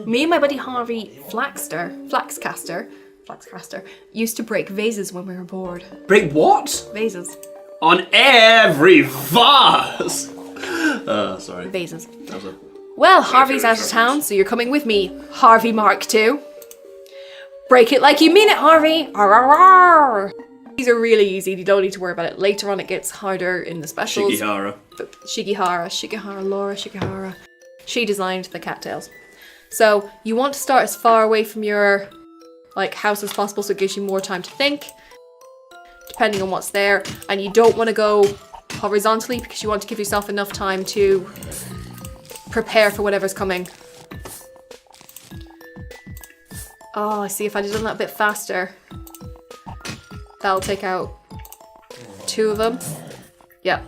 Me and my buddy Harvey Flaxcaster, used to break vases when we were bored. Break what? Vases. On every vase! Sorry. Vases. That was a... Well, Harvey's out of town, so you're coming with me, Harvey Mark II. Break it like you mean it, Harvey! Arr, arr, arr. These are really easy, you don't need to worry about it. Later on it gets harder in the specials. Shigihara, Laura Shigihara. She designed the cattails. So, you want to start as far away from your house as possible so it gives you more time to think, depending on what's there. And you don't want to go horizontally because you want to give yourself enough time to prepare for whatever's coming. Oh, I see, if I'd have done that a bit faster, that'll take out 2 of them. Yep.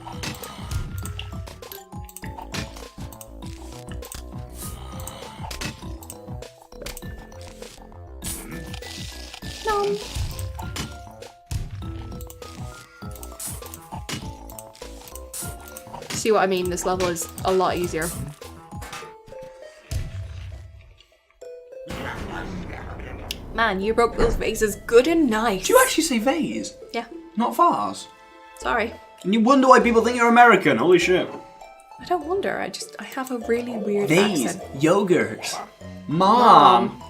Nom. See what I mean? This level is a lot easier. Man, you broke those vases good and nice. Do you actually say vase? Yeah. Not vase? Sorry. And you wonder why people think you're American. Holy shit. I don't wonder. I have a really weird Vase. accent. Yogurt. Mom.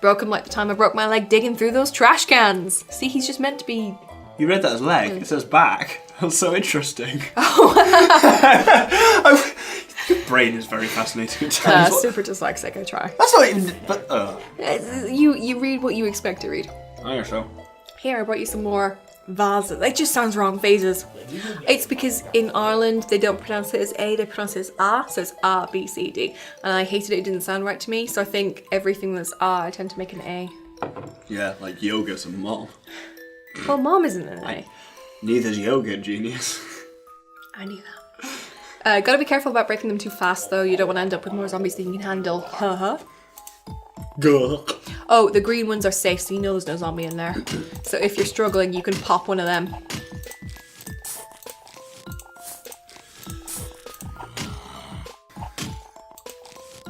Broke him like the time I broke my leg digging through those trash cans. See, he's just meant to be... You read that as leg. It says back. That's so interesting. Oh. Your brain is very fascinating at times. Super dyslexic, I try. That's not even... But, You read what you expect to read. I guess so. Here, I brought you some more vases. It just sounds wrong, vases. It's because in Ireland, they don't pronounce it as A, they pronounce it as A, so it's A, B, C, D. And I hated it didn't sound right to me, so I think everything that's A, I tend to make an A. Yeah, like yogurt and mom. Well, mom isn't an A. Neither's yogurt, genius. I knew that. Gotta be careful about breaking them too fast, though. You don't want to end up with more zombies than you can handle. Haha. Oh, the green ones are safe, so you know there's no zombie in there. So if you're struggling, you can pop one of them.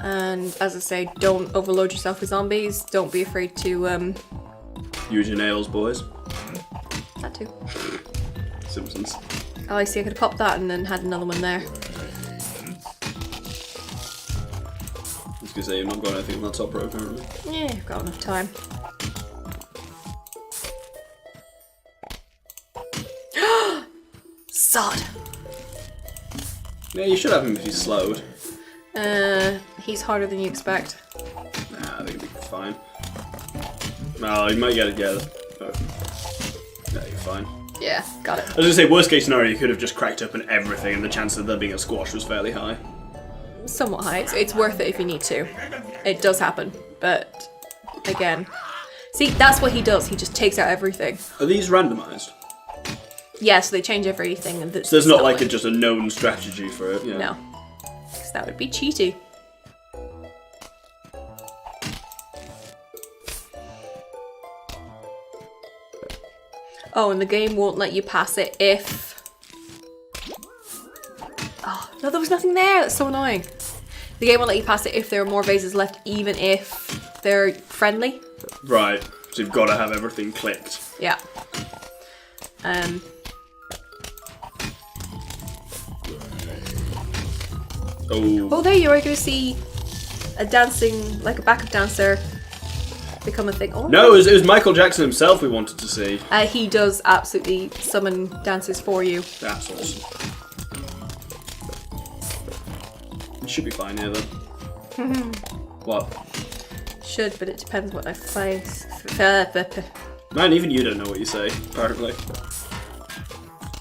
And as I say, don't overload yourself with zombies. Don't be afraid to Use your nails, boys. that too. Simpsons. Oh, I see. I could have popped that and then had another one there. I was gonna say, you've not got anything on that top row currently. Yeah, I've got enough time. Sod. Yeah, you should have him if he's slowed. He's harder than you expect. Nah, I think he'll be fine. No, you might get it, yeah. But... No, you're fine. Yeah, got it. I was gonna say, worst case scenario, you could have just cracked open everything and the chance of there being a squash was fairly high. Somewhat high. It's worth it if you need to. It does happen, but again. See, that's what he does. He just takes out everything. Are these randomised? Yeah, so they change everything. And So there's not like just a known strategy for it? Yeah. No. Because that would be cheaty. Oh, and the game won't let you pass it if... Oh, no, there was nothing there. That's so annoying. The game won't let you pass it if there are more vases left, even if they're friendly. Right. So you've got to have everything clicked. Yeah. Oh, there you are. You're going to see a dancing, like a backup dancer become a thing. Oh, no, it was Michael Jackson himself we wanted to see. He does absolutely summon dancers for you. That's awesome. You should be fine here then. What? Should, but it depends what I face. Man, even you don't know what you say, apparently.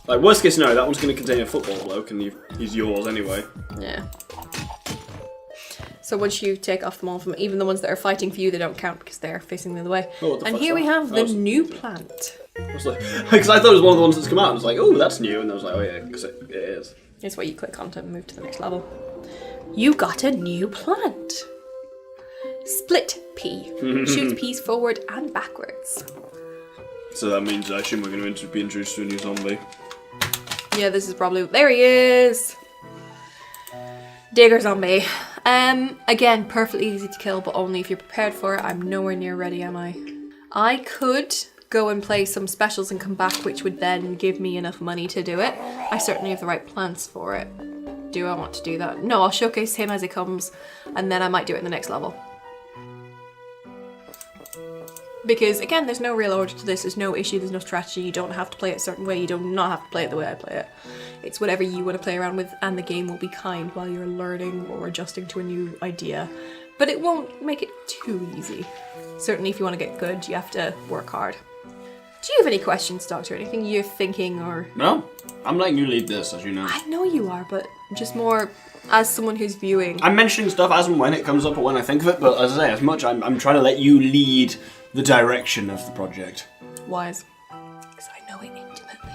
Like, worst case scenario, that one's going to contain a football bloke and he's yours anyway. Yeah. So once you take off them all from, even the ones that are fighting for you, they don't count because they're facing the other way. Oh, what the and fuck's here we that? have the new plant. I was like, because I thought it was one of the ones that's come out. I was like, oh, that's new, and I was like, oh yeah, because it is. It's what you click on to move to the next level. You got a new plant. Split Pea. Shoots peas forward and backwards. So that means I assume we're going to be introduced to a new zombie. Yeah, this is probably... There he is! Digger zombie. Again, perfectly easy to kill, but only if you're prepared for it. I'm nowhere near ready, am I? I could go and play some specials and come back, which would then give me enough money to do it. I certainly have the right plans for it. Do I want to do that? No, I'll showcase him as he comes, and then I might do it in the next level. Because, again, there's no real order to this, there's no issue, there's no strategy, you don't have to play it a certain way, you do not have to play it the way I play it. It's whatever you want to play around with, and the game will be kind while you're learning or adjusting to a new idea. But it won't make it too easy. Certainly if you want to get good, you have to work hard. Do you have any questions, Doctor? Anything you're thinking or... No, I'm letting you lead this, as you know. I know you are, but just more as someone who's viewing. I'm mentioning stuff as and when it comes up or when I think of it, but as I say, as much I'm trying to let you lead the direction of the project. Wise. Because I know it intimately.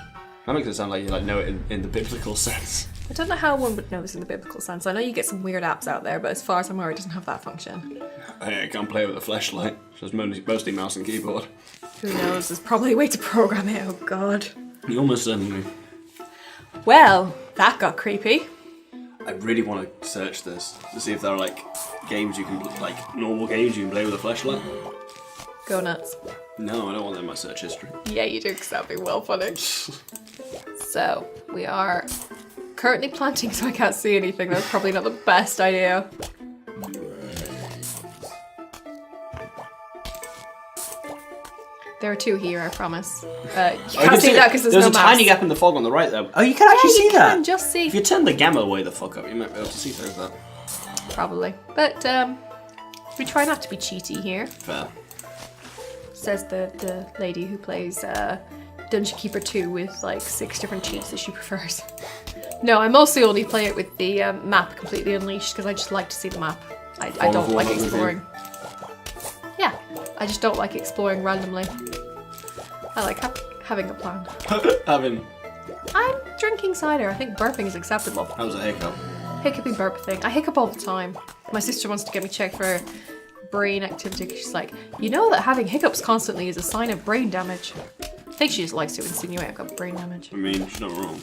That makes it sound like you know it in the biblical sense. I don't know how one would know this in the biblical sense. I know you get some weird apps out there, but as far as I'm aware, it doesn't have that function. I can't play with a flashlight. It's just mostly mouse and keyboard. Who knows? There's probably a way to program it. Oh god. You almost certainly. Well, that got creepy. I really want to search this to see if there are like games you can normal games you can play with a flashlight. Go nuts. No, I don't want that in my search history. Yeah, you do, because that'd be well funny. So, we are currently planting so I can't see anything. That's probably not the best idea. There are two here, I promise. You can't see that because there's no a maps. tiny gap in the fog on the right there. Oh, you can actually see that. You can just see. If you turn the gamma way the fuck up, you might be able to see through that. Probably. But, we try not to be cheaty here. Fair. Says the lady who plays Dungeon Keeper 2 with like 6 different cheats that she prefers. No, I mostly only play it with the map completely unleashed because I just like to see the map. I don't like exploring. Yeah, I just don't like exploring randomly. I like having a plan. I'm drinking cider. I think burping is acceptable. That was a hiccup. Hiccupy burp thing. I hiccup all the time. My sister wants to get me checked for brain activity. She's like, you know that having hiccups constantly is a sign of brain damage. I think she just likes to insinuate I've got brain damage. I mean, she's not wrong.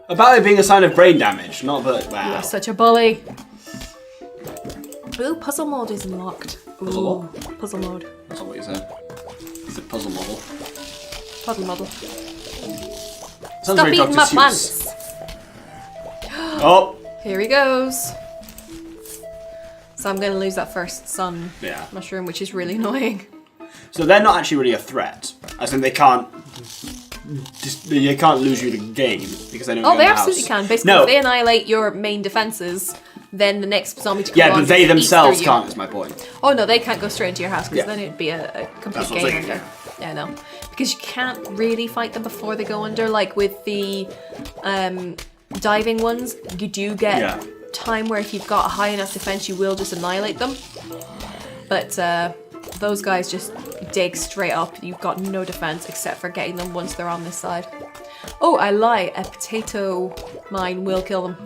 About it being a sign of brain damage, not that. Wow. You're such a bully. Ooh, puzzle mode is unlocked. Ooh, Puzzle what? Puzzle mode. That's not what you said. You said puzzle model. Puzzle model. Sounds Stop very eating Dr. my Seuss. plants. Oh! Here he goes. So I'm going to lose that first sun mushroom, which is really annoying. So they're not actually really a threat. As in they can't lose you the game because they don't. Oh, they absolutely can. Basically, if they annihilate your main defenses, then the next zombie to come on but they themselves eats can't. Is my point. Oh no, they can't go straight into your house because then it'd be a complete game under. Yeah, no, because you can't really fight them before they go under. Like with the diving ones, you do get time where if you've got a high enough defense, you will just annihilate them. But those guys just dig straight up. You've got no defense except for getting them once they're on this side. Oh, I lie. A potato mine will kill them.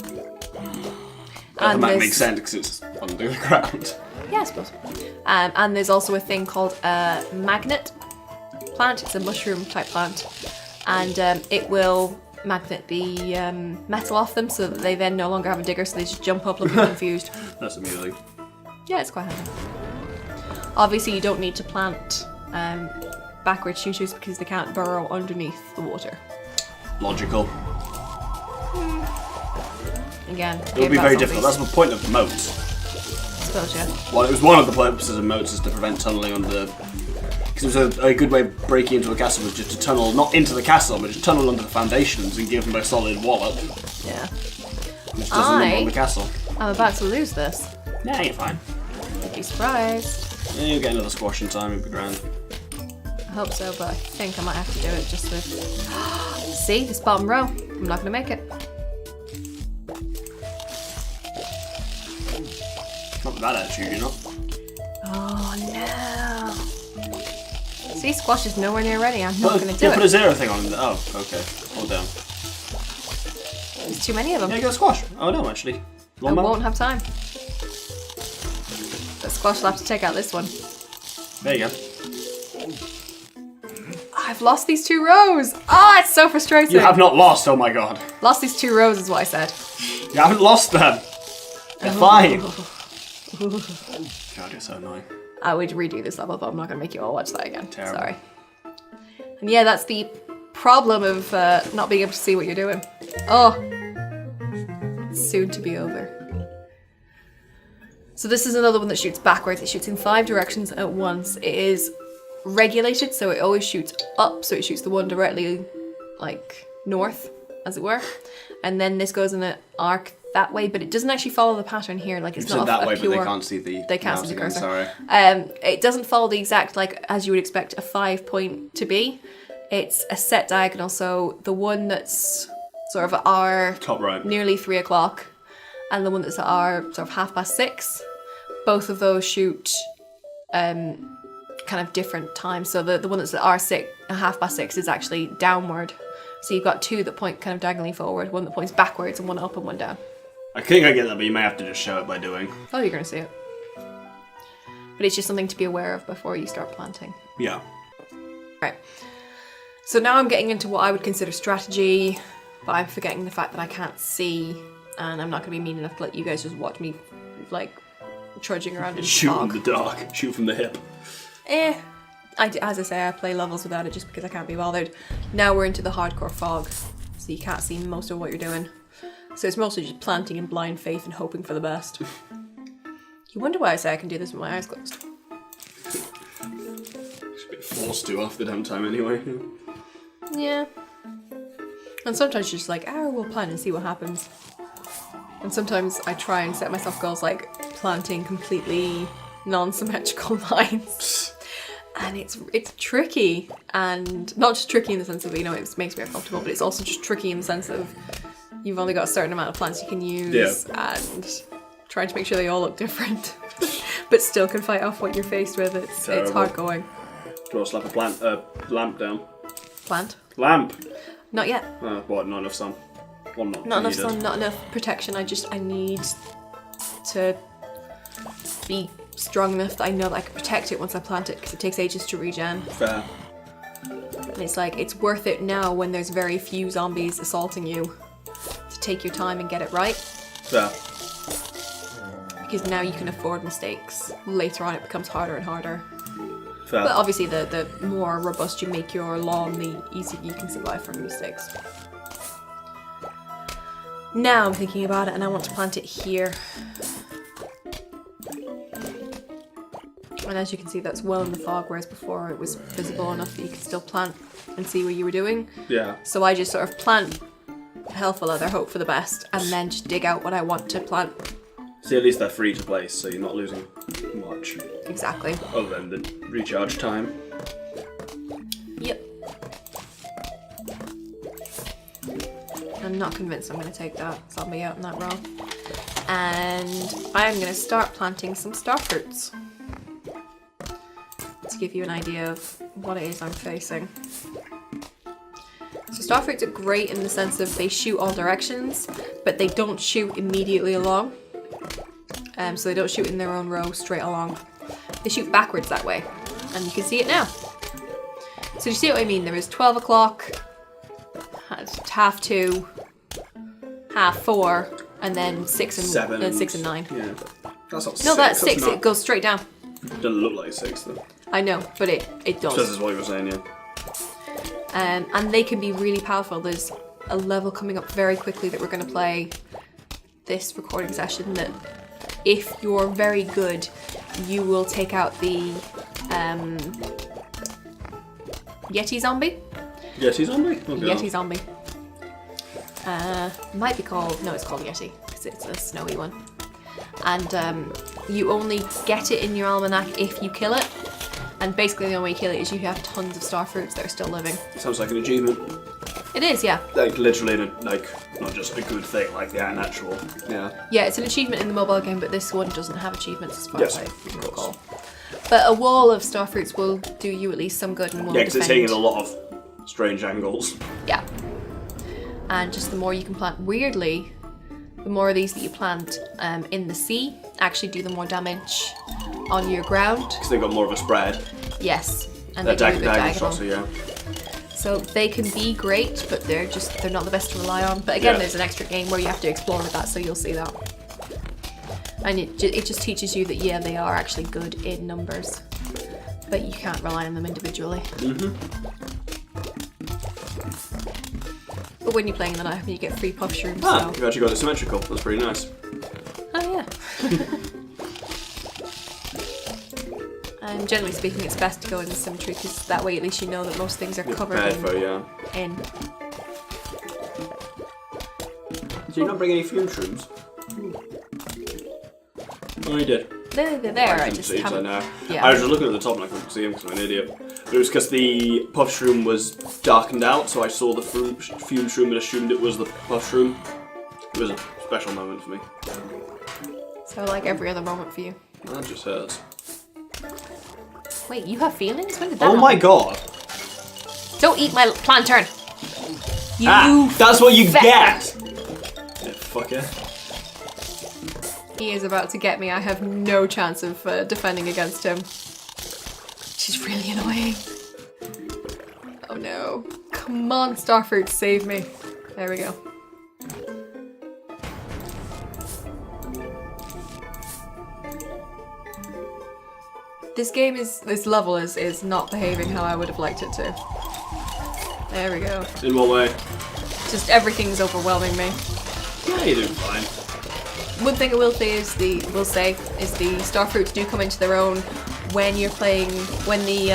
And that makes sense because it's under the ground. Yeah, I suppose. And there's also a thing called a magnet plant. It's a mushroom type plant. And it will magnet the metal off them so that they then no longer have a digger, so they just jump up looking confused. That's amusing. Yeah, it's quite handy. Obviously, you don't need to plant backward shooters because they can't burrow underneath the water. Logical. Again, it would be very difficult. That's the point of moats. I suppose, yeah. Well, it was one of the purposes of moats is to prevent tunneling under. Because it was a good way of breaking into a castle was just to tunnel, not into the castle, but just tunnel under the foundations and give them a solid wallop. Yeah. Which doesn't number on the castle. I'm about to lose this. Nah, you're fine. You'd be surprised. Yeah, you'll get another squash in time, it'll be grand. I hope so, but I think I might have to do it just with... See, this bottom row. I'm not going to make it. Not with that attitude, you're not. Oh no. See, squash is nowhere near ready. I'm not going to do it. Put a 0 thing on it. Oh, okay. Hold down. There's too many of them. Yeah, go squash. Oh no, actually. I won't have time. But squash will have to take out this one. There you go. I've lost these 2 rows. Ah, it's so frustrating. You have not lost, oh my god. Lost these 2 rows is what I said. You haven't lost them. They're fine. God, you're so annoying. I would redo this level, but I'm not going to make you all watch that again. Terrible. Sorry. And yeah, that's the problem of not being able to see what you're doing. Oh. It's soon to be over. So this is another one that shoots backwards. It shoots in 5 directions at once. It is regulated, so it always shoots up. So it shoots the one directly, like, north, as it were. And then this goes in an arc that way, but it doesn't actually follow the pattern here. Like, it's not that way, pure... but they can't see the... They can't see the cursor. Sorry. It doesn't follow the exact, like, as you would expect a 5-point to be. It's a set diagonal, so the one that's sort of at our... Top right. Nearly 3 o'clock, and the one that's at our sort of 6:30, both of those shoot kind of different times. So the one that's at our 6:30 is actually downward. So you've got 2 that point kind of diagonally forward, one that points backwards, and one up and one down. I think I get that, but you may have to just show it by doing. Oh, you're going to see it. But it's just something to be aware of before you start planting. Yeah. Right. So now I'm getting into what I would consider strategy, but I'm forgetting the fact that I can't see, and I'm not going to be mean enough to let you guys just watch me, like, trudging around in the Shoot fog. in the dark. Shoot from the hip. As I say, I play levels without it just because I can't be bothered. Now we're into the hardcore fog, so you can't see most of what you're doing. So it's mostly just planting in blind faith and hoping for the best. You wonder why I say I can do this with my eyes closed. It's a bit forced to half the damn time anyway. Yeah. And sometimes you're just like, we'll plant and see what happens. And sometimes I try and set myself goals like planting completely non-symmetrical lines. And it's tricky, and not just tricky in the sense of, you know, it makes me uncomfortable, but it's also just tricky in the sense of you've only got a certain amount of plants you can use, and trying to make sure they all look different, but still can fight off what you're faced with. It's hard going. Do you want to slap a lamp down? Plant? Lamp? Not yet. What, not enough sun? Well, not enough sun, not enough protection. I need to be strong enough that I know that I can protect it once I plant it, because it takes ages to regen. Fair. And it's like, it's worth it now when there's very few zombies assaulting you to take your time and get it right. Fair. Because now you can afford mistakes. Later on it becomes harder and harder. Fair. But obviously the more robust you make your lawn, the easier you can survive from mistakes. Now I'm thinking about it, and I want to plant it here. And as you can see, that's well in the fog, whereas before it was visible enough that you could still plant and see what you were doing. Yeah. So I just sort of plant helpful other, hope for the best, and then just dig out what I want to plant. See, at least they're free to place, so you're not losing much. Exactly. Other than the recharge time. Yep. I'm not convinced I'm going to take that zombie out in that row. And I'm going to start planting some starfruits. To give you an idea of what it is I'm facing. So starfruits are great in the sense of they shoot all directions, but they don't shoot immediately along. So they don't shoot in their own row straight along. They shoot backwards that way, and you can see it now. So you see what I mean? There is 12 o'clock, 2:30, 4:30, and then 6 and 7 and 6 and 9. Yeah, that's not 6. No, that's 6. Not. It goes straight down. Doesn't look like 6 though. I know, but it does. This is what you were saying, yeah. And they can be really powerful. There's a level coming up very quickly that we're going to play this recording session that if you're very good, you will take out the Yeti zombie. Yeti zombie? Oh, Yeti zombie. Might be called, no, it's called Yeti because it's a snowy one. And you only get it in your almanac if you kill it. And basically the only way you kill it is you have tons of starfruits that are still living. Sounds like an achievement. It is, yeah. Like literally, like not just a good thing, like the actual. Yeah. Yeah, it's an achievement in the mobile game, but this one doesn't have achievements as far as I recall. Course. But a wall of starfruits will do you at least some good and will Yeah, because it's hitting at defend. a lot of strange angles. Yeah. And just the more you can plant, weirdly, the more of these that you plant in the sea actually do the more damage on your ground. Because they've got more of a spread. Yes. And They're they go a bit diagonal diagonal. shots, so yeah. So they can be great, but they're not the best to rely on. But again, Yeah. there's an extra game where you have to explore with that, so you'll see that. And it just teaches you that, yeah, they are actually good in numbers. But you can't rely on them individually. But when you're playing in the night, you get free puff shrooms. Ah, So. you've actually got it symmetrical. That's pretty nice. Oh, yeah. Generally speaking, it's best to go in symmetry because that way at least you know that most things are covered in. So you don't bring any fume shrooms? Oh, you did. They're there, I didn't just see it, haven't... I know. Yeah. I was just looking at the top and I couldn't see him because I'm an idiot. But it was because the puff shroom was darkened out, so I saw the fume shroom and assumed it was the puff shroom. It was a special moment for me. So like every other moment for you. That just hurts. Wait, you have feelings? When did that Oh happen? my god! Don't eat my plantain! You that's what you fat get! Yeah, fucker. He is about to get me. I have no chance of defending against him. She's really annoying. Oh no. Come on, Starfruit, save me. There we go. This level is not behaving how I would have liked it to. There we go. In what way? Just everything's overwhelming me. Yeah, you're doing fine. One thing I will say is the Starfruits do come into their own when you're playing, when the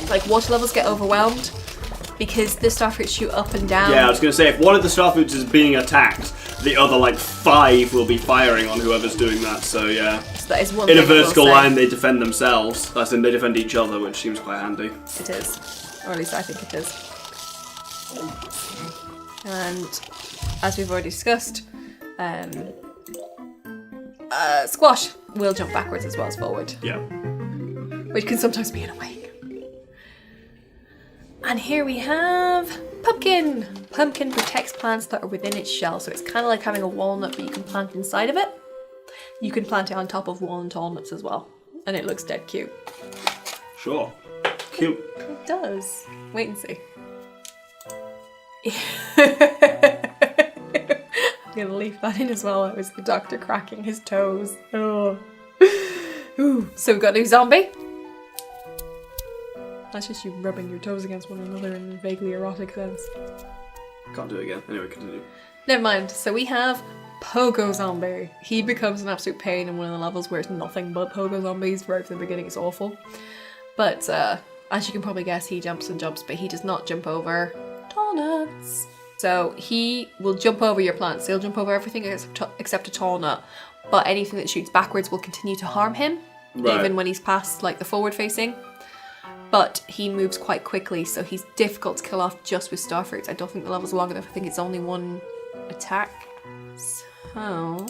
like water levels get overwhelmed, because the Starfruits shoot up and down. Yeah, I was gonna say, if one of the Starfruits is being attacked, the other like 5 will be firing on whoever's doing that, so yeah. So that is one in a thing I will vertical say. line they defend themselves, as in they defend each other, which seems quite handy. It is. Or at least I think it is. And as we've already discussed, Squash will jump backwards as well as forward. Yeah. Which can sometimes be annoying. And here we have Pumpkin! Pumpkin protects plants that are within its shell, so it's kind of like having a walnut but you can plant inside of it. You can plant it on top of walnuts as well, and it looks dead cute. Sure. Cute. It does. Wait and see. I'm gonna leave that in as well. That was the doctor cracking his toes. Oh. Ooh. So we've got a new zombie. That's just you rubbing your toes against one another in a vaguely erotic sense. Can't do it again. Anyway, continue. Never mind. So we have Pogo Zombie. He becomes an absolute pain in one of the levels where it's nothing but Pogo Zombies. Right from the beginning, it's awful. But as you can probably guess, he jumps and jumps, but he does not jump over tall nuts. So he will jump over your plants. He'll jump over everything except a tall nut. But anything that shoots backwards will continue to harm him, even when he's past like the forward facing. But he moves quite quickly, so he's difficult to kill off just with Starfruits. I don't think the level's long enough. I think it's only one attack. So